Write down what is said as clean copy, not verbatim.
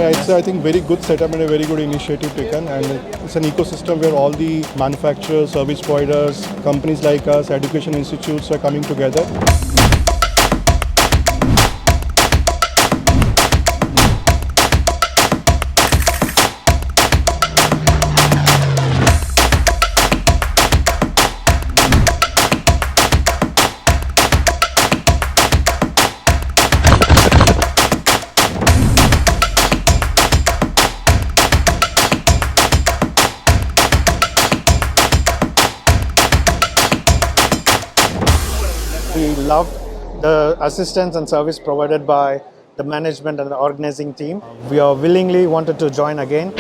it's I think very good setup and a very good initiative taken, and it's an ecosystem where all the manufacturers, service providers, companies like us, education institutes are coming together. We loved the assistance and service provided by the management and the organizing team. We are willingly wanted to join again.